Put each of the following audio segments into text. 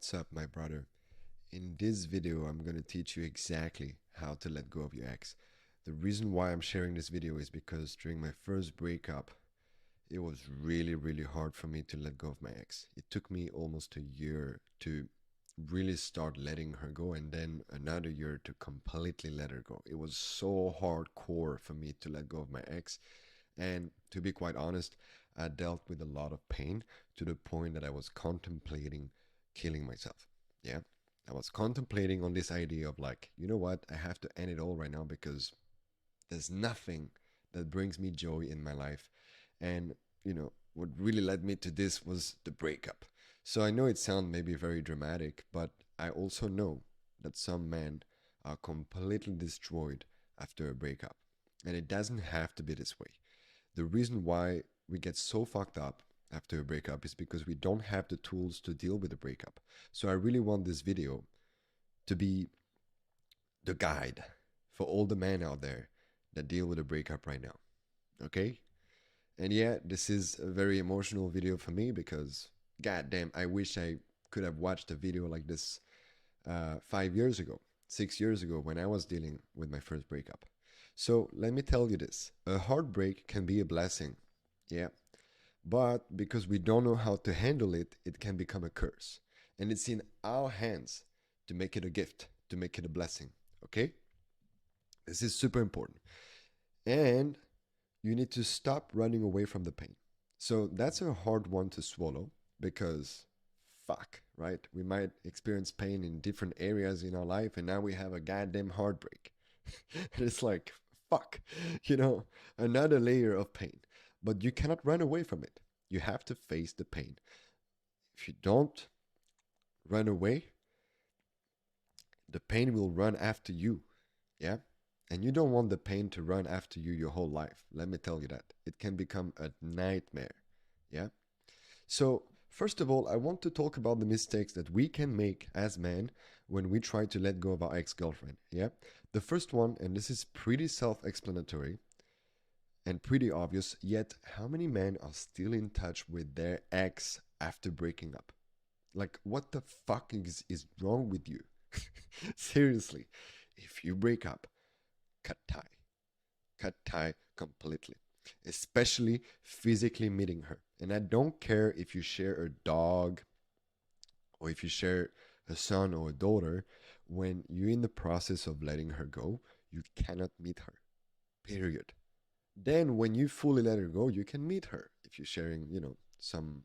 What's up, my brother? In this video, I'm going to teach you exactly how to let go of your ex. The reason why I'm sharing this video is because during my first breakup, it was really hard for me to let go of my ex. It took me almost a year to really start letting her go, and then another year to completely let her go. It was so hardcore for me to let go of my ex. And to be quite honest, I dealt with a lot of pain to the point that I was contemplating killing myself. Yeah. I was contemplating on this idea of like, you know what? I have to end it all right now because there's nothing that brings me joy in my life. And, what really led me to this was the breakup. So I know it sounds maybe very dramatic, but I also know that some men are completely destroyed after a breakup. And it doesn't have to be this way. The reason why we get so fucked up after a breakup is because we don't have the tools to deal with the breakup. So I really want this video to be the guide for all the men out there that deal with a breakup right now. Okay? And yeah, this is a very emotional video for me because, goddamn, I wish I could have watched a video like this 5 years ago, 6 years ago when I was dealing with my first breakup. So let me tell you this, a heartbreak can be a blessing, yeah, but because we don't know how to handle it, it can become a curse. And it's in our hands to make it a gift, to make it a blessing, okay? This is super important. And you need to stop running away from the pain. So that's a hard one to swallow because fuck, right? We might experience pain in different areas in our life, and now we have a goddamn heartbreak. It's like, fuck, another layer of pain. But you cannot run away from it. You have to face the pain. If you don't run away, the pain will run after you. Yeah? And you don't want the pain to run after you your whole life. Let me tell you that. It can become a nightmare. Yeah? So, first of all, I want to talk about the mistakes that we can make as men when we try to let go of our ex-girlfriend. Yeah? The first one, and this is pretty self-explanatory and pretty obvious, yet how many men are still in touch with their ex after breaking up? Like, what the fuck is wrong with you? Seriously, if you break up, cut tie. Cut tie completely, especially physically meeting her. And I don't care if you share a dog or if you share a son or a daughter, when you're in the process of letting her go, you cannot meet her, period. Then, when you fully let her go, you can meet her if you're sharing, some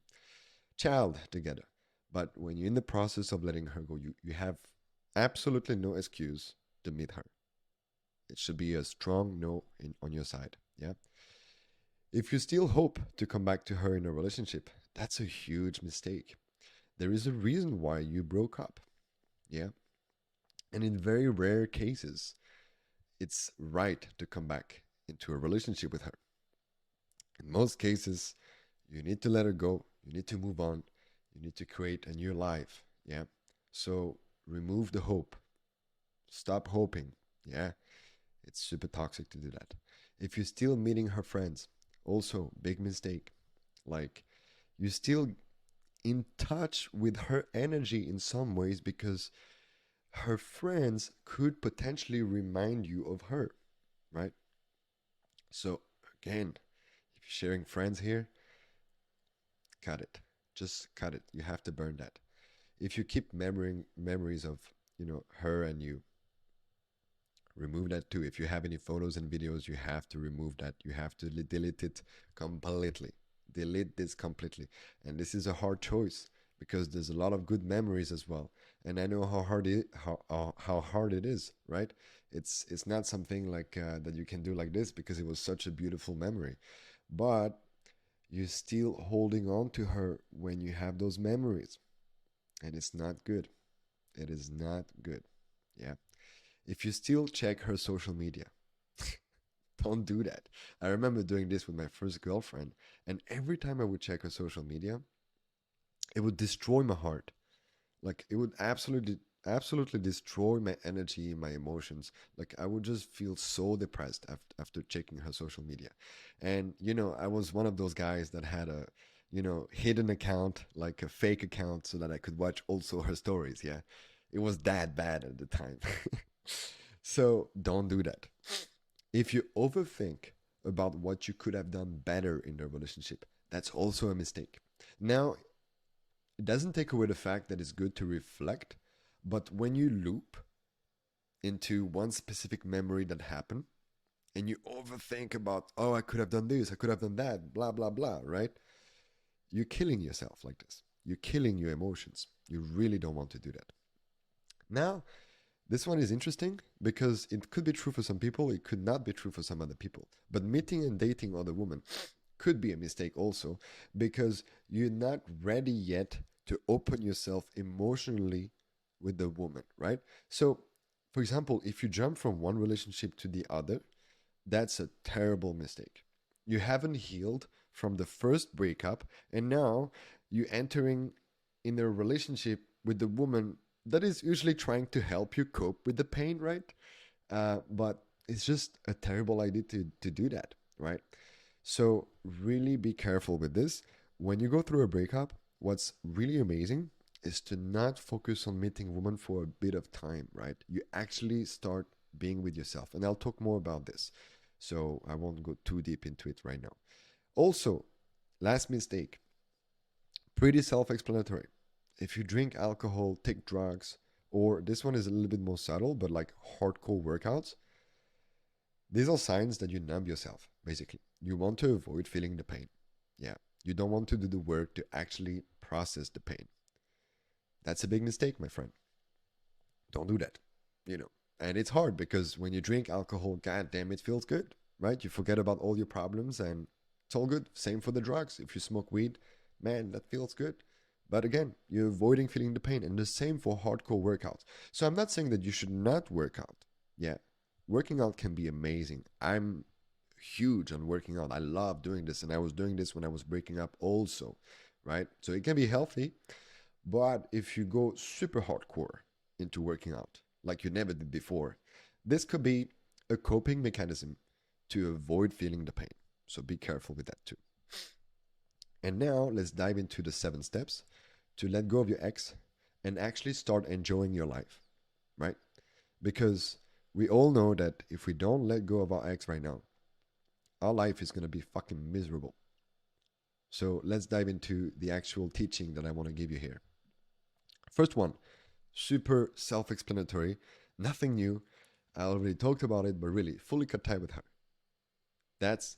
child together. But when you're in the process of letting her go, you have absolutely no excuse to meet her. It should be a strong no on your side. Yeah. If you still hope to come back to her in a relationship, that's a huge mistake. There is a reason why you broke up. Yeah. And in very rare cases, it's right to come back into a relationship with her. In most cases, you need to let her go. You need to move on. You need to create a new life. Yeah. So remove the hope. Stop hoping. Yeah. It's super toxic to do that. If you're still meeting her friends, also big mistake. Like, you're still in touch with her energy in some ways because her friends could potentially remind you of her, right? So again, if you're sharing friends here, cut it. Just cut it. You have to burn that. If you keep memories of, her and you, remove that too. If you have any photos and videos, you have to remove that. You have to delete it completely. Delete this completely. And this is a hard choice because there's a lot of good memories as well. And I know how hard it is, right? It's not something like that you can do like this because it was such a beautiful memory. But you're still holding on to her when you have those memories. And it's not good. It is not good. Yeah. If you still check her social media, don't do that. I remember doing this with my first girlfriend, and every time I would check her social media, it would destroy my heart. Like, it would absolutely destroy my energy, my emotions. Like, I would just feel so depressed after checking her social media. And I was one of those guys that had a hidden account, like a fake account, so that I could watch also her stories. Yeah, it was that bad at the time. So don't do that. If you overthink about what you could have done better in the relationship, that's also a mistake. Now, it doesn't take away the fact that it's good to reflect, but when you loop into one specific memory that happened and you overthink about, oh, I could have done this, I could have done that, blah, blah, blah, right? You're killing yourself like this. You're killing your emotions. You really don't want to do that. Now, this one is interesting because it could be true for some people, it could not be true for some other people. But meeting and dating other women could be a mistake also because you're not ready yet to open yourself emotionally with the woman, right? So, for example, if you jump from one relationship to the other, that's a terrible mistake. You haven't healed from the first breakup, and now you're entering in a relationship with the woman that is usually trying to help you cope with the pain, right? But it's just a terrible idea to do that, right? So, really be careful with this. When you go through a breakup, what's really amazing is to not focus on meeting a woman for a bit of time, right? You actually start being with yourself. And I'll talk more about this. So, I won't go too deep into it right now. Also, last mistake, pretty self explanatory. If you drink alcohol, take drugs, or this one is a little bit more subtle, but like hardcore workouts, these are signs that you numb yourself, basically. You want to avoid feeling the pain. Yeah. You don't want to do the work to actually process the pain. That's a big mistake, my friend. Don't do that. You know. And it's hard because when you drink alcohol, god damn, it feels good, right? You forget about all your problems and it's all good. Same for the drugs. If you smoke weed, man, that feels good. But again, you're avoiding feeling the pain. And the same for hardcore workouts. So I'm not saying that you should not work out. Yeah, working out can be amazing. I'm huge on working out. I love doing this. And I was doing this when I was breaking up also, right? So it can be healthy. But if you go super hardcore into working out, like you never did before, this could be a coping mechanism to avoid feeling the pain. So be careful with that too. And now let's dive into the 7 steps to let go of your ex and actually start enjoying your life, right? Because we all know that if we don't let go of our ex right now, our life is going to be fucking miserable. So let's dive into the actual teaching that I want to give you here. First one, super self explanatory, nothing new. I already talked about it, but really, fully cut tie with her. That's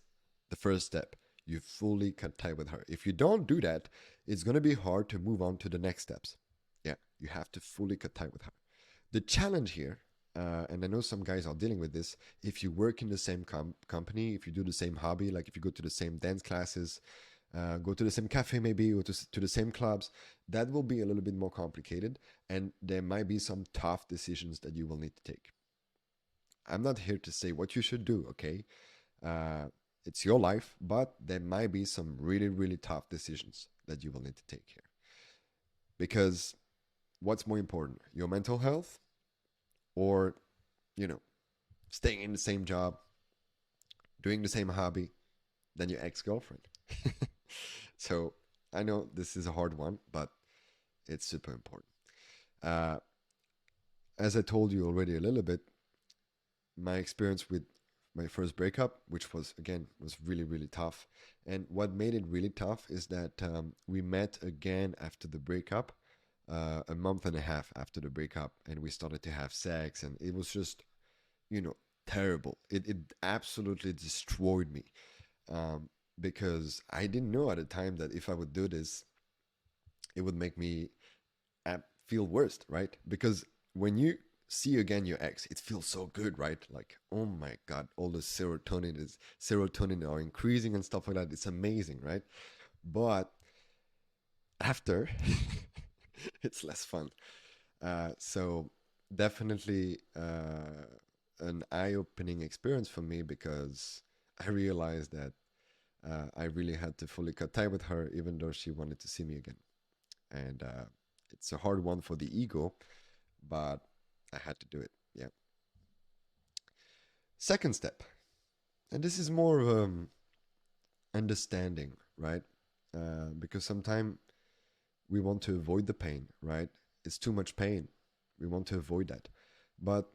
the first step. You fully cut tie with her. If you don't do that, it's going to be hard to move on to the next steps. Yeah, you have to fully cut tie with her. The challenge here, and I know some guys are dealing with this, if you work in the same company, if you do the same hobby, like if you go to the same dance classes, go to the same cafe maybe, or to the same clubs, that will be a little bit more complicated. And there might be some tough decisions that you will need to take. I'm not here to say what you should do, okay? Uh, it's your life, but there might be some really, really tough decisions that you will need to take here. Because what's more important, your mental health or, you know, staying in the same job, doing the same hobby than your ex girlfriend? So I know this is a hard one, but it's super important. Uh, as I told you already a little bit, my experience with my first breakup, which was again was really really tough, and what made it really tough is that we met again after the breakup, a month and a half after the breakup, and we started to have sex, and it was just you know terrible. It absolutely destroyed me, because I didn't know at the time that if I would do this, it would make me feel worse, right? Because when you see again your ex, it feels so good, right? Like, oh my god, all the serotonin are increasing and stuff like that. It's amazing, right? But after, it's less fun. So definitely an eye-opening experience for me because I realized that I really had to fully cut tie with her, even though she wanted to see me again. And it's a hard one for the ego, but I had to do it. Yeah. Second step, and this is more of understanding, right? because sometimes we want to avoid the pain, right? It's too much pain. We want to avoid that. But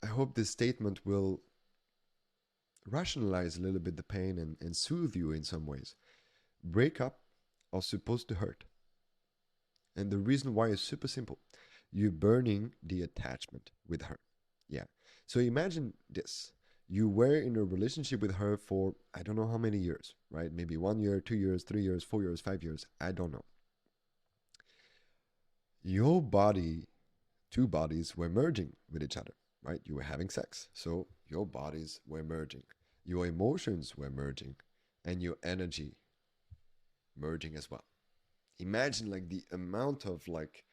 I hope this statement will rationalize a little bit the pain and soothe you in some ways. Breakup are supposed to hurt. And the reason why is super simple. You're burning the attachment with her. Yeah. So imagine this. You were in a relationship with her for I don't know how many years, right? Maybe 1 year, 2 years, 3 years, 4 years, 5 years. I don't know. Your body, two bodies were merging with each other, right? You were having sex. So your bodies were merging. Your emotions were merging. And your energy merging as well. Imagine like the amount of like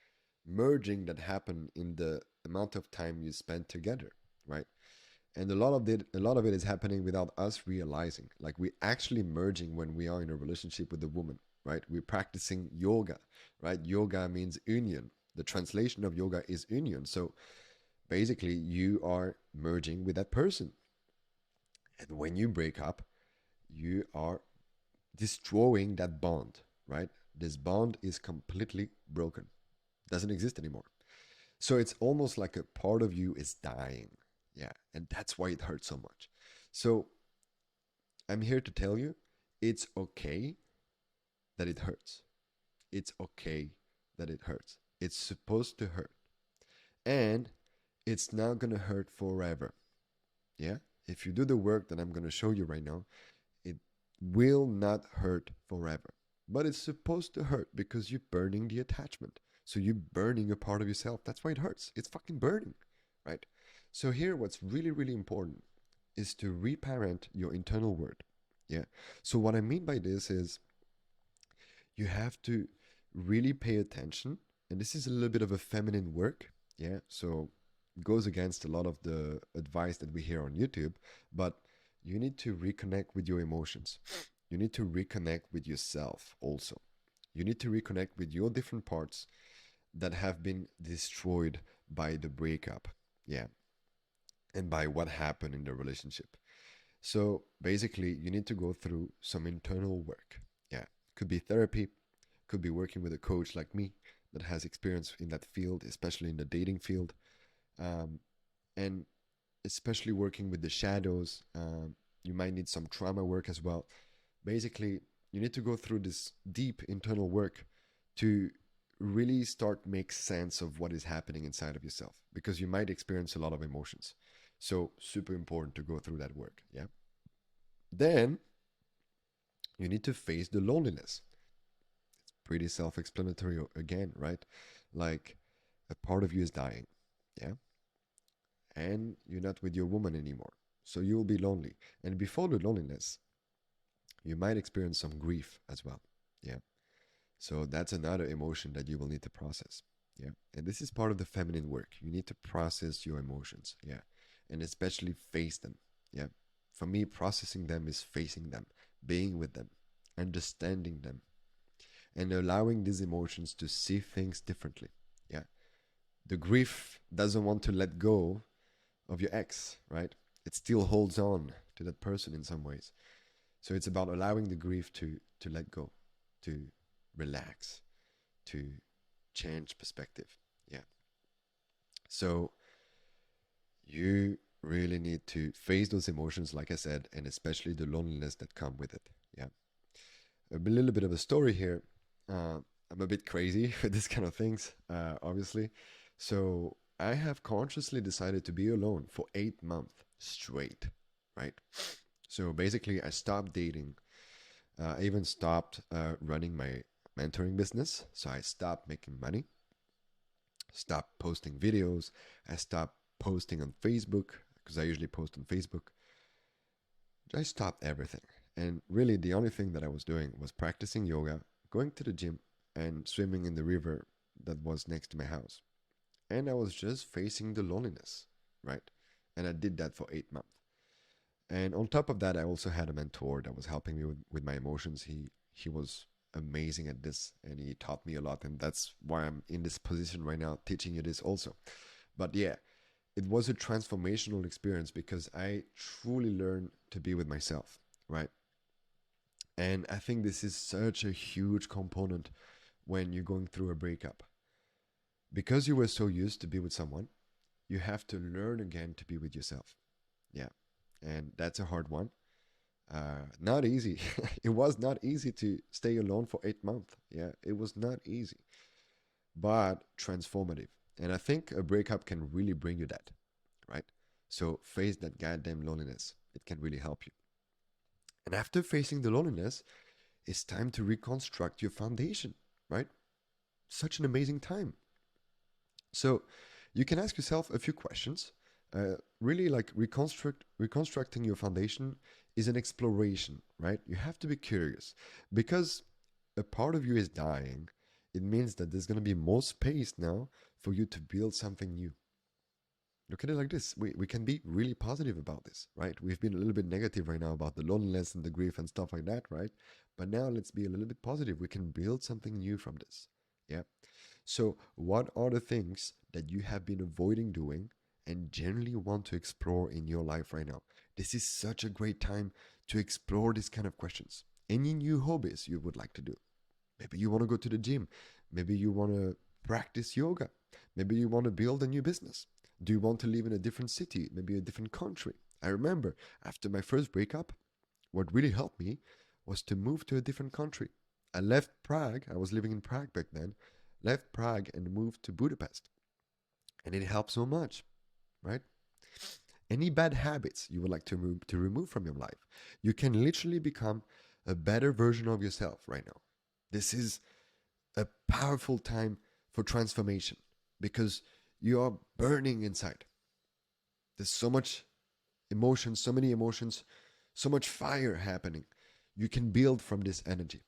merging that happened in the amount of time you spent together, right? And a lot of it is happening without us realizing. Like we actually merging when we are in a relationship with a woman, right? We're practicing yoga, right? Yoga means union. The translation of yoga is union. So basically you are merging with that person. And when you break up, you are destroying that bond, right? This bond is completely broken, doesn't exist anymore. So it's almost like a part of you is dying. Yeah. And that's why it hurts so much. So I'm here to tell you it's okay that it hurts. It's okay that it hurts. It's supposed to hurt. And it's not going to hurt forever. Yeah. If you do the work that I'm going to show you right now, it will not hurt forever. But it's supposed to hurt because you're burning the attachment. So you're burning a part of yourself. That's why it hurts. It's fucking burning, right? So here, what's really, really important is to reparent your internal world. Yeah. So what I mean by this is you have to really pay attention. And this is a little bit of a feminine work. Yeah. So it goes against a lot of the advice that we hear on YouTube, but you need to reconnect with your emotions. You need to reconnect with yourself also. You need to reconnect with your different parts that have been destroyed by the breakup. Yeah. And by what happened in the relationship. So basically, you need to go through some internal work. Yeah. Could be therapy, could be working with a coach like me that has experience in that field, especially in the dating field. And especially working with the shadows. You might need some trauma work as well. Basically, you need to go through this deep internal work to really start make sense of what is happening inside of yourself because you might experience a lot of emotions. So super important to go through that work. Yeah. Then you need to face the loneliness. It's pretty self-explanatory again, right? Like a part of you is dying. Yeah. And you're not with your woman anymore. So you will be lonely. And before the loneliness, you might experience some grief as well. Yeah. So that's another emotion that you will need to process. Yeah. And this is part of the feminine work. You need to process your emotions. Yeah. And especially face them. Yeah. For me, processing them is facing them, being with them, understanding them, and allowing these emotions to see things differently. Yeah. The grief doesn't want to let go of your ex, right? It still holds on to that person in some ways. So it's about allowing the grief to let go, to relax, to change perspective. Yeah. So you really need to face those emotions, like I said, and especially the loneliness that come with it. Yeah. A little bit of a story here. I'm a bit crazy with this kind of things, obviously. So I have consciously decided to be alone for 8 months straight, right? So basically, I stopped dating. I even stopped running my mentoring business. So I stopped making money, stopped posting videos. I stopped posting on Facebook because I usually post on Facebook. I stopped everything. And really, the only thing that I was doing was practicing yoga, going to the gym, and swimming in the river that was next to my house. And I was just facing the loneliness, right? And I did that for 8 months. And on top of that, I also had a mentor that was helping me with my emotions. He was amazing at this and he taught me a lot. And that's why I'm in this position right now, teaching you this also. But yeah, it was a transformational experience because I truly learned to be with myself, right? And I think this is such a huge component when you're going through a breakup. Because you were so used to be with someone, you have to learn again to be with yourself. Yeah. And that's a hard one. Not easy. It was not easy to stay alone for 8 months. Yeah, it was not easy, but transformative. And I think a breakup can really bring you that, right? So face that goddamn loneliness. It can really help you. And after facing the loneliness, it's time to reconstruct your foundation, right? Such an amazing time. So you can ask yourself a few questions. Really, like reconstructing your foundation is an exploration, right? You have to be curious because a part of you is dying. It means that there's going to be more space now for you to build something new. Look at it like this. We can be really positive about this, right? We've been a little bit negative right now about the loneliness and the grief and stuff like that, right? But now let's be a little bit positive. We can build something new from this. Yeah. So, what are the things that you have been avoiding doing and generally want to explore in your life right now? This is such a great time to explore these kind of questions. Any new hobbies you would like to do? Maybe you want to go to the gym. Maybe you want to practice yoga. Maybe you want to build a new business. Do you want to live in a different city, maybe a different country? I remember after my first breakup, what really helped me was to move to a different country. I left Prague, I was living in Prague back then, left Prague and moved to Budapest. And it helped so much, right? Any bad habits you would like to remove from your life, you can literally become a better version of yourself right now. This is a powerful time for transformation because you are burning inside. There's so much emotion, so many emotions, so much fire happening. You can build from this energy.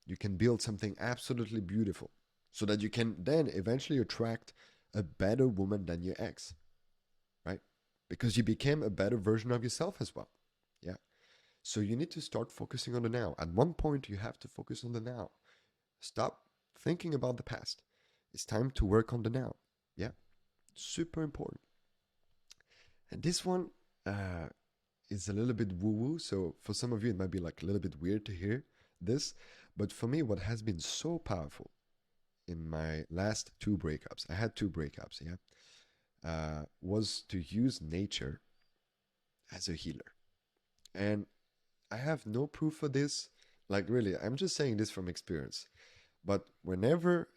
You can build something absolutely beautiful so that you can then eventually attract a better woman than your ex, right? Because you became a better version of yourself as well. Yeah. So you need to start focusing on the now. At one point, you have to focus on the now. Stop thinking about the past. It's time to work on the now. Yeah. Super important. And this one is a little bit woo woo. So for some of you, it might be like a little bit weird to hear this. But for me, what has been so powerful in my last two breakups, I had two breakups, yeah, was to use nature as a healer. And I have no proof for this. Like, really, I'm just saying this from experience. But whenever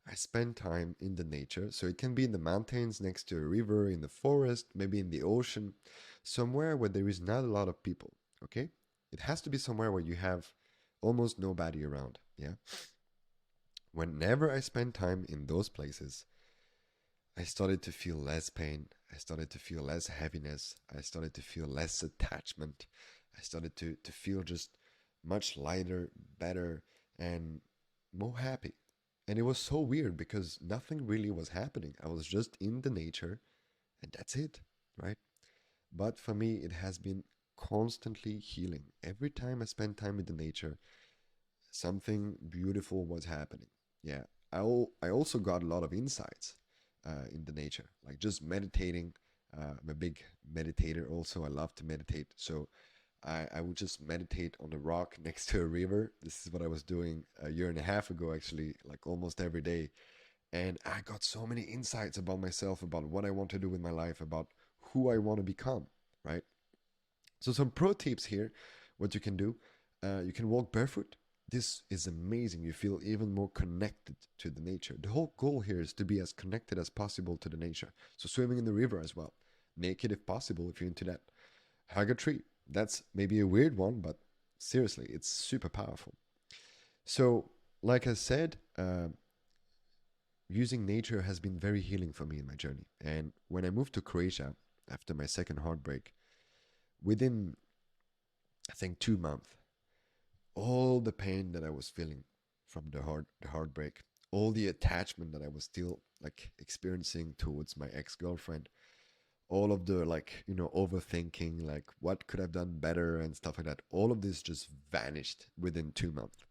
I spend time in the nature, so it can be in the mountains, next to a river, in the forest, maybe in the ocean, somewhere where there is not a lot of people, okay? It has to be somewhere where you have almost nobody around, yeah? Whenever I spend time in those places, I started to feel less pain. I started to feel less heaviness. I started to feel less attachment. I started to feel just much lighter, better, and more happy. And it was so weird because nothing really was happening. I was just in the nature and that's it, right? But for me, it has been constantly healing. Every time I spent time in the nature, something beautiful was happening. Yeah, I also got a lot of insights in the nature, like just meditating. I'm a big meditator also. I love to meditate. So I would just meditate on a rock next to a river. This is what I was doing a year and a half ago, actually, like almost every day. And I got so many insights about myself, about what I want to do with my life, about who I want to become, right? So, some pro tips here what you can do, you can walk barefoot. This is amazing. You feel even more connected to the nature. The whole goal here is to be as connected as possible to the nature. So, swimming in the river as well. Naked if possible, if you're into that. Hug a tree. That's maybe a weird one, but seriously, it's super powerful. So, like I said, using nature has been very healing for me in my journey. And when I moved to Croatia after my second heartbreak, within I think 2 months, all the pain that I was feeling from the heartbreak, all the attachment that I was still like experiencing towards my ex-girlfriend, all of the like, overthinking, like what could I've done better and stuff like that, all of this just vanished within 2 months.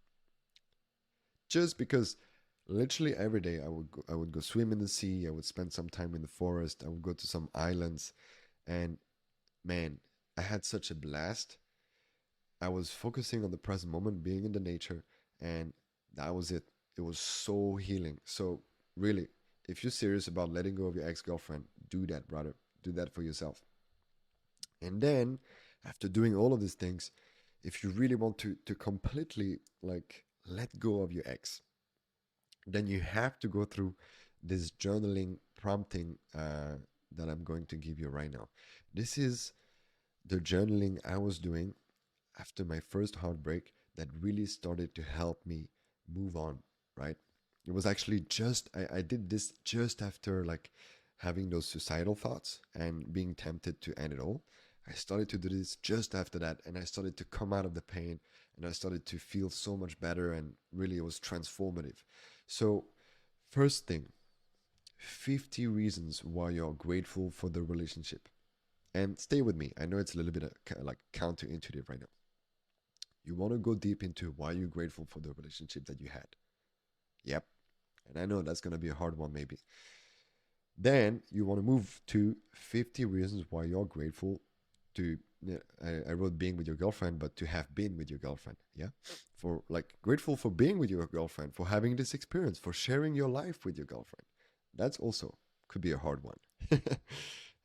Just because literally every day I would go swim in the sea, I would spend some time in the forest, I would go to some islands, and man, I had such a blast. I was focusing on the present moment, being in the nature, and that was it. It was so healing. So, really, if you're serious about letting go of your ex girlfriend, do that, brother. Do that for yourself. And then, after doing all of these things, if you really want to completely like let go of your ex, then you have to go through this journaling prompting that I'm going to give you right now. This is the journaling I was doing after my first heartbreak that really started to help me move on, right? It was actually just, I did this just after like having those suicidal thoughts and being tempted to end it all. I started to do this just after that, and I started to come out of the pain, and I started to feel so much better, and really it was transformative. So, first thing, 50 reasons why you're grateful for the relationship. And stay with me. I know it's a little bit like counterintuitive right now. You want to go deep into why you're grateful for the relationship that you had. Yep. And I know that's going to be a hard one, maybe. Then you want to move to 50 reasons why you're grateful to. I wrote being with your girlfriend, but to have been with your girlfriend. Yeah. For like grateful for being with your girlfriend, for having this experience, for sharing your life with your girlfriend. That's also could be a hard one.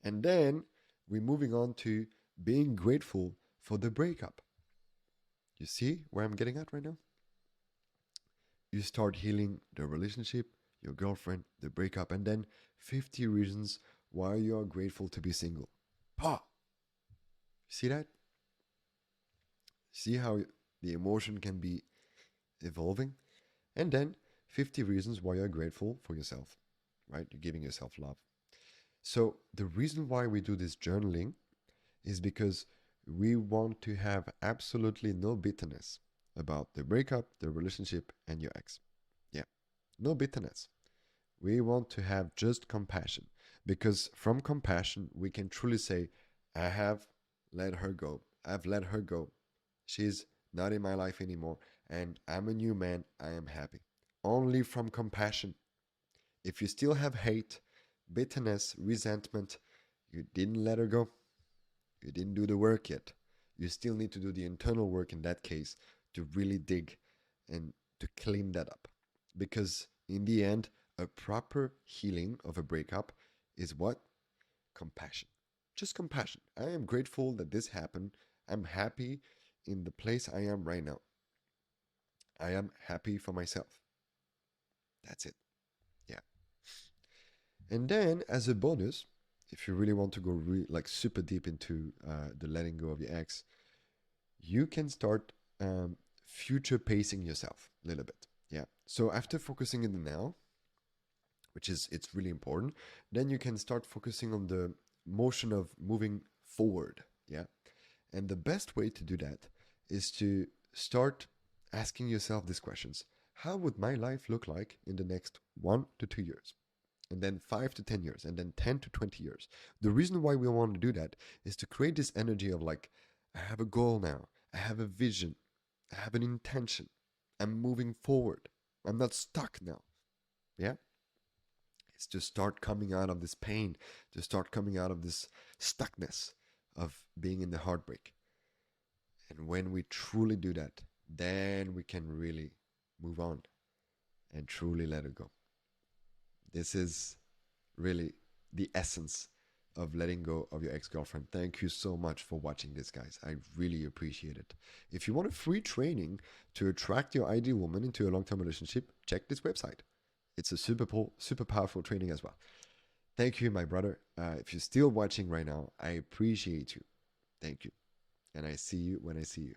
And then we're moving on to being grateful for the breakup. You see where I'm getting at right now? You start healing the relationship, your girlfriend, the breakup, and then 50 reasons why you are grateful to be single. Pa! See that? See how the emotion can be evolving? And then 50 reasons why you're grateful for yourself, right? You're giving yourself love. So, the reason why we do this journaling is because we want to have absolutely no bitterness about the breakup, the relationship, and your ex. Yeah, no bitterness. We want to have just compassion because from compassion, we can truly say, I have let her go. I've let her go. She's not in my life anymore, and I'm a new man. I am happy. Only from compassion. If you still have hate, bitterness, resentment, you didn't let her go. You didn't do the work yet. You still need to do the internal work in that case to really dig and to clean that up. Because in the end, a proper healing of a breakup is what? Compassion. Just compassion. I am grateful that this happened. I'm happy in the place I am right now. I am happy for myself. That's it. Yeah. And then, as a bonus, if you really want to go like super deep into the letting go of your ex, you can start future pacing yourself a little bit. Yeah. So after focusing in the now, which is it's really important, then you can start focusing on the motion of moving forward. Yeah. And the best way to do that is to start asking yourself these questions. How would my life look like in the next 1 to 2 years? And then 5 to 10 years, and then 10 to 20 years. The reason why we want to do that is to create this energy of like, I have a goal now, I have a vision, I have an intention, I'm moving forward, I'm not stuck now. Yeah? It's to start coming out of this pain, to start coming out of this stuckness of being in the heartbreak. And when we truly do that, then we can really move on and truly let it go. This is really the essence of letting go of your ex-girlfriend. Thank you so much for watching this, guys. I really appreciate it. If you want a free training to attract your ideal woman into a long-term relationship, check this website. It's a super powerful training as well. Thank you, my brother. If you're still watching right now, I appreciate you. Thank you. And I see you when I see you.